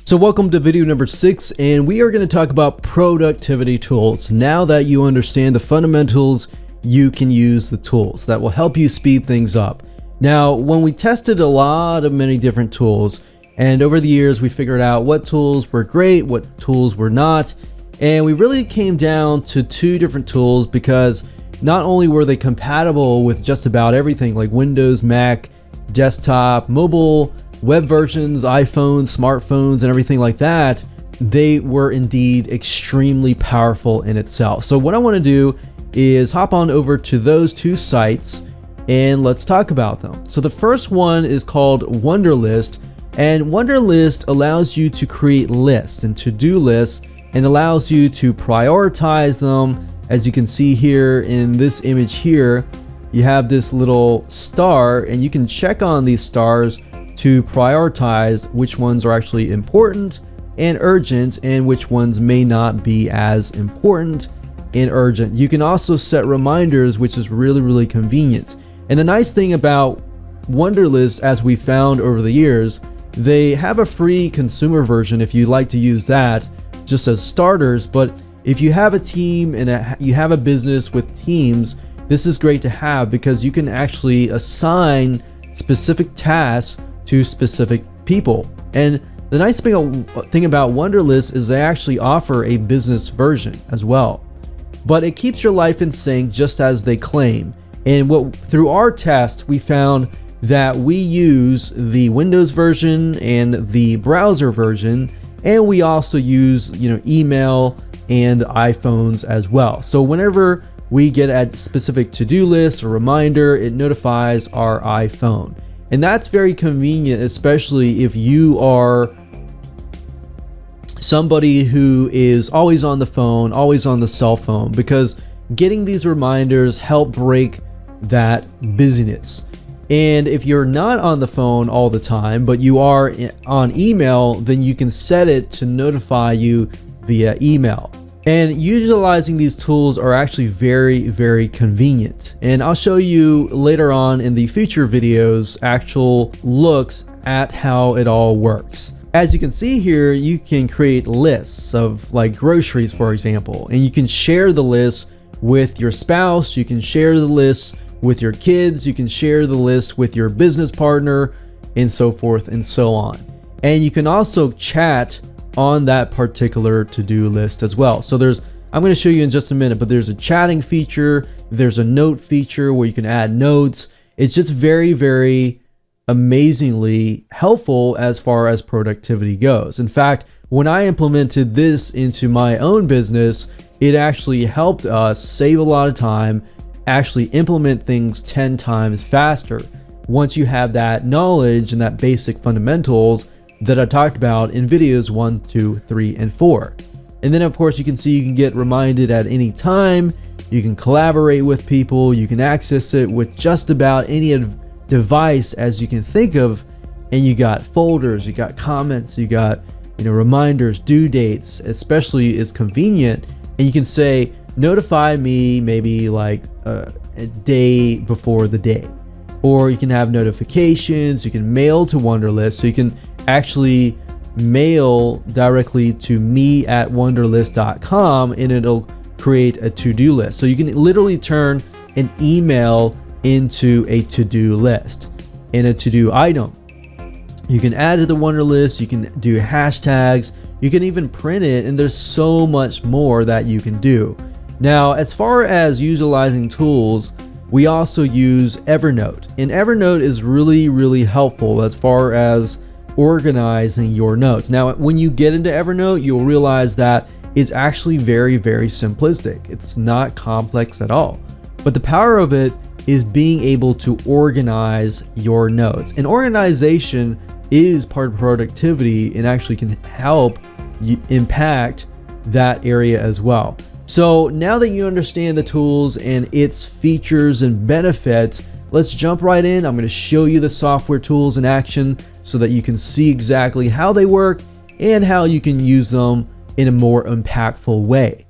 So welcome to video number 6, and we are going to talk about productivity tools. Now that you understand the fundamentals, you can use the tools that will help you speed things up. Now, when we tested many different tools, and over the years we figured out what tools were great, what tools were not, and we really came down to 2 different tools because not only were they compatible with just about everything like Windows, Mac, desktop, mobile, web versions, iPhones, smartphones, and everything like that, they were indeed extremely powerful in itself. So what I want to do is hop on over to those 2 sites and let's talk about them. So the first one is called Wunderlist, and Wunderlist allows you to create lists and to-do lists and allows you to prioritize them. As you can see here in this image here, you have this little star and you can check on these stars to prioritize which ones are actually important and urgent and which ones may not be as important and urgent. You can also set reminders, which is really convenient. And the nice thing about Wunderlist, as we found over the years, they have a free consumer version if you'd like to use that just as starters. But if you have a team and you have a business with teams, this is great to have because you can actually assign specific tasks to specific people. And the nice thing about Wunderlist is they actually offer a business version as well, but it keeps your life in sync just as they claim. And through our tests, we found that we use the Windows version and the browser version, and we also use email and iPhones as well. So whenever we get a specific to-do list or reminder, it notifies our iPhone. And that's very convenient, especially if you are somebody who is always on the phone, always on the cell phone, because getting these reminders help break that busyness. And if you're not on the phone all the time, but you are on email, then you can set it to notify you via email. And utilizing these tools are actually very convenient. And I'll show you later on in the future videos actual looks at how it all works. As you can see here, you can create lists of like groceries, for example, and you can share the list with your spouse, you can share the list with your kids, you can share the list with your business partner, and so forth and so on. And you can also chat on that particular to-do list as well. So I'm going to show you in just a minute, but there's a chatting feature, there's a note feature where you can add notes. It's just very amazingly helpful as far as productivity goes. In fact, when I implemented this into my own business, it actually helped us save a lot of time, actually implement things 10 times faster once you have that knowledge and that basic fundamentals that I talked about in videos 1, 2, 3, and 4. And then of course you can see you can get reminded at any time, you can collaborate with people, you can access it with just about any device as you can think of, and you got folders, you got comments, you got reminders, due dates. Especially is convenient, and you can say notify me maybe like a day before the day, or you can have notifications, you can mail to Wunderlist, so you can actually mail directly to me@wunderlist.com and it'll create a to-do list. So you can literally turn an email into a to-do list and a to-do item. You can add it to Wunderlist, you can do hashtags, you can even print it, and there's so much more that you can do. Now, as far as utilizing tools, we also use Evernote, and Evernote is really helpful as far as organizing your notes. Now, when you get into Evernote, you'll realize that it's actually very simplistic. It's not complex at all. But the power of it is being able to organize your notes. And organization is part of productivity and actually can help you impact that area as well. So now that you understand the tools and its features and benefits, let's jump right in. I'm going to show you the software tools in action so that you can see exactly how they work and how you can use them in a more impactful way.